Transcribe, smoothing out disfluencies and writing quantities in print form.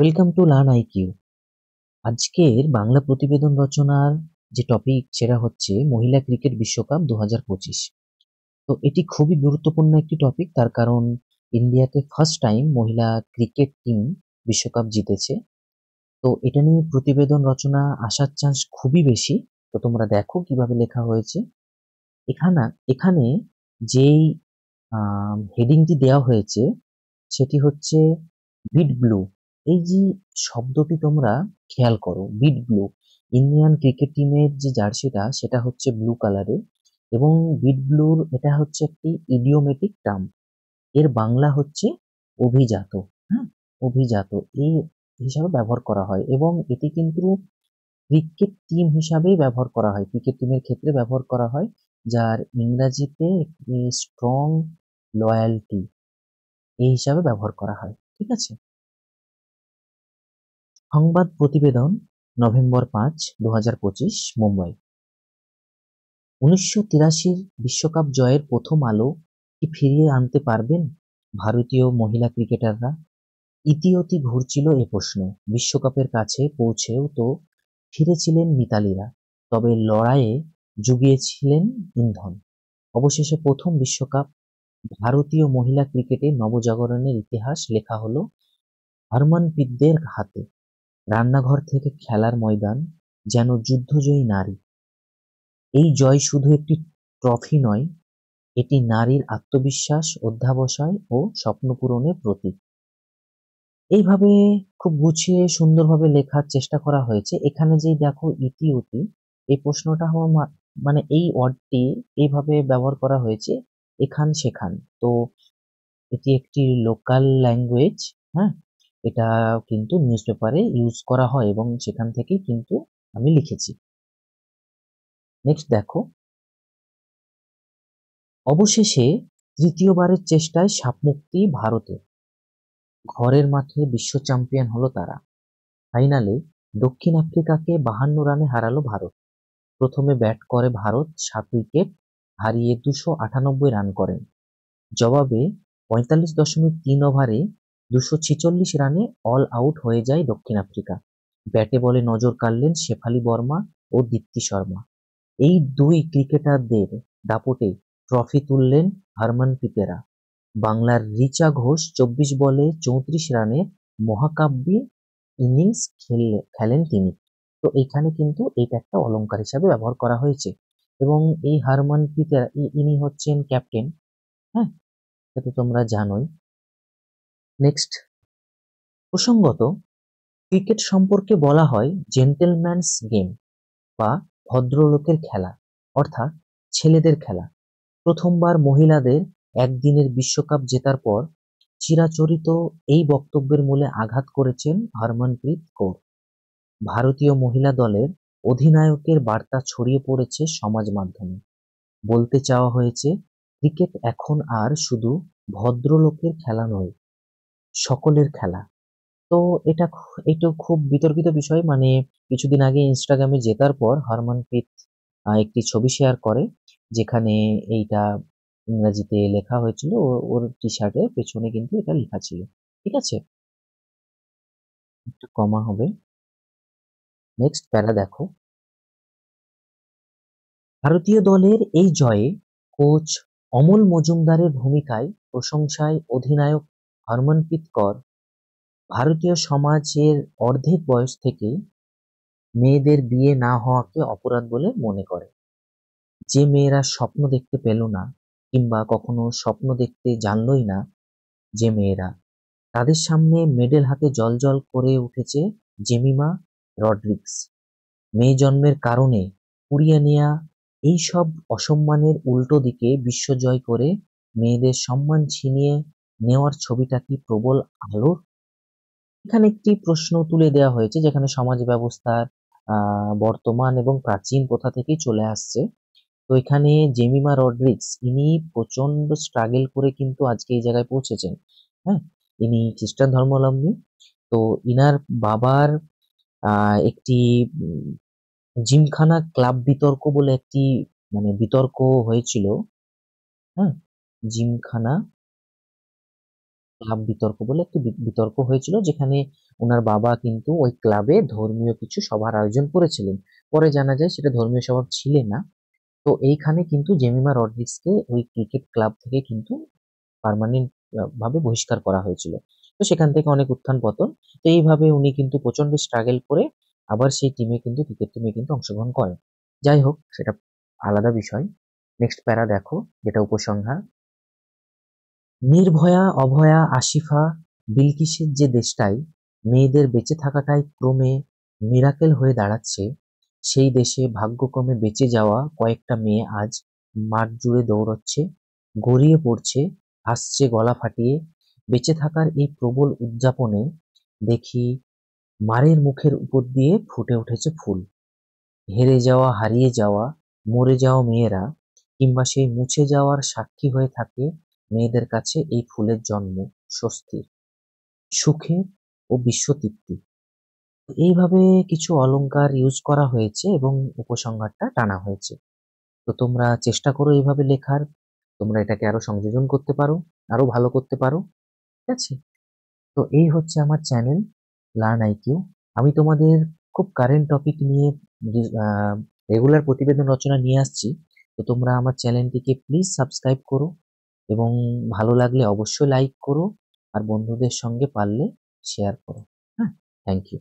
Welcome to learn IQ. আজকের বাংলা প্রতিবেদন রচনার যে টপিক সেটা হচ্ছে মহিলা ক্রিকেট বিশ্বকাপ 2025। তো এটি খুবই গুরুত্বপূর্ণ একটি টপিক, তার কারণ ইন্ডিয়াতে ফার্স্ট টাইম মহিলা ক্রিকেট টিম বিশ্বকাপ জিতেছে। তো এটা নিয়ে প্রতিবেদন রচনা আসার চান্স খুবই বেশি। তো তোমরা দেখো কিভাবে লেখা হয়েছে। এখানে এখানে যেই হেডিংটি দেওয়া হয়েছে সেটি হচ্ছে বিট ব্লু। এই যে শব্দটি তোমরা খেয়াল করো, বিট ব্লু। ইন্ডিয়ান ক্রিকেট টিমের যে জার্সিটা সেটা হচ্ছে ব্লু কালারের, এবং বিট ব্লুর এটা হচ্ছে একটি ইডিওমেটিক টার্ম। এর বাংলা হচ্ছে অভিজাত। হ্যাঁ, অভিজাত এই হিসাবে ব্যবহার করা হয়, এবং এটি কিন্তু ক্রিকেট টিম হিসাবেই ব্যবহার করা হয়, ক্রিকেট টিমের ক্ষেত্রে ব্যবহার করা হয়, যার ইংরাজিতে একটি স্ট্রং লয়ালটি এই হিসাবে ব্যবহার করা হয়। ঠিক আছে। সংবাদ প্রতিবেদন নভেম্বর 5, 2025, মুম্বাই। 1983 বিশ্বকাপ জয়ের প্রথম আলো কি ফিরিয়ে আনতে পারবেন ভারতীয় মহিলা ক্রিকেটাররা? ইতিমধ্যে ঘুরছিল এ প্রশ্ন। বিশ্বকাপের কাছে পৌঁছেও তো ফিরেছিলেন মিতালিরা, তবে লড়াইয়ে জুগিয়েছিলেন ইন্ধন। অবশেষে প্রথম বিশ্বকাপ ভারতীয় মহিলা ক্রিকেটে নবজাগরণের ইতিহাস লেখা হলো হরমনপ্রীতদের হাতে। রান্নাঘর থেকে খেলার ময়দান, যেন যুদ্ধজয়ী নারী। এই জয় শুধু একটি ট্রফি নয়, এটি নারীর আত্মবিশ্বাস, অধ্যবসায় ও স্বপ্ন পূরণের প্রতীক। এইভাবে খুব গুছিয়ে সুন্দরভাবে লেখার চেষ্টা করা হয়েছে। এখানে যেই দেখো ইতি অতি, এই প্রশ্নটা মানে এই ওয়ার্ডটি এইভাবে ব্যবহার করা হয়েছে এখান সেখান। তো এটি একটি লোকাল ল্যাঙ্গুয়েজ। হ্যাঁ, এটা কিন্তু নিউজ পেপারে ইউজ করা হয়, এবং সেখান থেকেই কিন্তু আমি লিখেছি। নেক্সট দেখো, অবশেষে তৃতীয়বারের চেষ্টায় সাপমুক্তি ভারতের। ঘরের মাঠে বিশ্ব চ্যাম্পিয়ন হলো তারা। ফাইনালে দক্ষিণ আফ্রিকাকে 52 রানে হারালো ভারত। প্রথমে ব্যাট করে ভারত 7 উইকেট হারিয়ে 298 রান করেন। জবাবে 45.3 ওভারে 246 রানে অল আউট হয়ে যায় দক্ষিণ আফ্রিকা। ব্যাটে বলে নজর কাড়লেন শেফালি বর্মা ও দীপ্তি শর্মা। এই দুই ক্রিকেটারদের দাপটে ট্রফি তুললেন হরমনপ্রীতেরা। বাংলার রিচা ঘোষ 24 বলে 34 রানের মহাকাব্যিক ইনিংস খেলেন তিনি। তো এইখানে কিন্তু এটা একটা অলংকার হিসাবে ব্যবহার করা হয়েছে, এবং এই হরমনপ্রীতেরা ইনি হচ্ছেন ক্যাপ্টেন। হ্যাঁ, এটা তো তোমরা জানোই। নেক্সট, প্রসঙ্গত ক্রিকেট সম্পর্কে বলা হয় জেন্টেলম্যানস গেম বা ভদ্রলোকের খেলা, অর্থাৎ ছেলেদের খেলা। প্রথমবার মহিলাদের একদিনের বিশ্বকাপ জেতার পর চিরাচরিত এই বক্তব্যের মূলে আঘাত করেছেন হরমনপ্রীত কৌর। ভারতীয় মহিলা দলের অধিনায়কের বার্তা ছড়িয়ে পড়েছে সমাজ মাধ্যমে। বলতে চাওয়া হয়েছে, ক্রিকেট এখন আর শুধু ভদ্রলোকের খেলা নয়, সকলের খেলা। তো এটা খুব বিতর্কিত বিষয়। মানে কিছুদিন আগে ইনস্টাগ্রামে জেতার পর হরমনপ্রীত একটি ছবি শেয়ার করে, যেখানে এইটা ইংরেজিতে লেখা হয়েছিল, ওর টি শার্টের পেছনে কিন্তু এটা লেখা ছিল। ঠিক আছে, একটু কমা হবে। নেক্সট প্যারা দেখো, ভারতীয় দলের এই জয়ে কোচ অমল মজুমদারের ভূমিকায় প্রশংসায় অধিনায়ক হরমনপ্রীত কৌর ভারতীয় সমাজের অর্ধেক বয়স থেকে মেয়েদের বিয়ে না হওয়াকে অপরাধ বলে মনে করে। যে মেয়েরা স্বপ্ন দেখতে পেল না, কিংবা কখনো স্বপ্ন দেখতে জানলই না, যে মেয়েরা, তাদের সামনে মেডেল হাতে জ্বলজ্বল করে উঠেছে জেমিমা রড্রিগস। মেয়ে জন্মের কারণে কুড়িয়ে নেয়া এই সব অসম্মানের উল্টো দিকে বিশ্বজয় করে মেয়েদের সম্মান ছিনিয়ে নেওয়ার ছবিটা কি প্রবল আলোর? এখানে একটি প্রশ্ন তুলে দেওয়া হয়েছে, যেখানে সমাজ ব্যবস্থার বর্তমান এবং প্রাচীন প্রথা থেকেই চলে আসছে। তো এখানে জেমিমা রড্রিগস ইনি প্রচন্ড স্ট্রাগল করে কিন্তু আজকে এই জায়গায় পৌঁছেছেন। হ্যাঁ, ইনি খ্রিস্টান ধর্মাবলম্বী। তো ইনার বাবার একটি জিমখানা ক্লাব বিতর্ক বলে একটি মানে বিতর্ক হয়েছিল। হ্যাঁ, জিমখানা ক্লাব বিতর্ক বলে একটি বিতর্ক হয়েছিল, যেখানে ওনার বাবা কিন্তু ওই ক্লাবে ধর্মীয় কিছু সভার আয়োজন করেছিলেন। পরে জানা যায় সেটা ধর্মীয় সভা ছিল না। তো এইখানে কিন্তু জেমিমা রড্রিগসকে ওই ক্রিকেট ক্লাব থেকে কিন্তু পার্মানেন্ট ভাবে বহিষ্কার করা হয়েছিল। তো সেখান থেকে অনেক উত্থান পতন। তো এইভাবে উনি কিন্তু প্রচন্ড স্ট্রাগল করে আবার সেই টিমে কিন্তু ক্রিকেট টিমে কিন্তু অংশগ্রহণ করেন। যাই হোক, সেটা আলাদা বিষয়। নেক্সট প্যারা দেখো, যেটা উপসংহার। নির্ভয়া, অভয়া, আসিফা, বিলকিসের যে দেশটায় মেয়েদের বেঁচে থাকাটাই ক্রমে মিরাকেল হয়ে দাঁড়াচ্ছে, সেই দেশে ভাগ্যক্রমে বেঁচে যাওয়া কয়েকটা মেয়ে আজ মাঠ জুড়ে দৌড়চ্ছে, গড়িয়ে পড়ছে, আসছে গলা ফাটিয়ে। বেঁচে থাকার এই প্রবল উদযাপনে দেখি মারের মুখের উপর দিয়ে ফুটে উঠেছে ফুল। হেরে যাওয়া, হারিয়ে যাওয়া, মরে যাওয়া মেয়েরা কিংবা সেই মুছে যাওয়ার সাক্ষী হয়ে থাকে মেয়েদের কাছে এই ফুলের জন্ম, স্বস্তির, সুখের ও বিশ্বতৃপ্তি। এইভাবে কিছু অলংকার ইউজ করা হয়েছে এবং উপসংহারটা টানা হয়েছে। তো তোমরা চেষ্টা করো এইভাবে লেখার। তোমরা এটাকে আরো সংযোজন করতে পারো, আরো ভালো করতে পারো। ঠিক আছে? তো এই হচ্ছে আমার চ্যানেল লার্ন আইকিউ। আমি তোমাদের খুব কারেন্ট টপিক নিয়ে রেগুলার প্রতিবেদন রচনা নিয়ে আসছি। তো তোমরা আমার চ্যানেলটিকে প্লিজ সাবস্ক্রাইব করো এবং ভালো লাগলে অবশ্যই লাইক করো আর বন্ধুদের সঙ্গে পারলে শেয়ার করো। হ্যাঁ, থ্যাংক ইউ।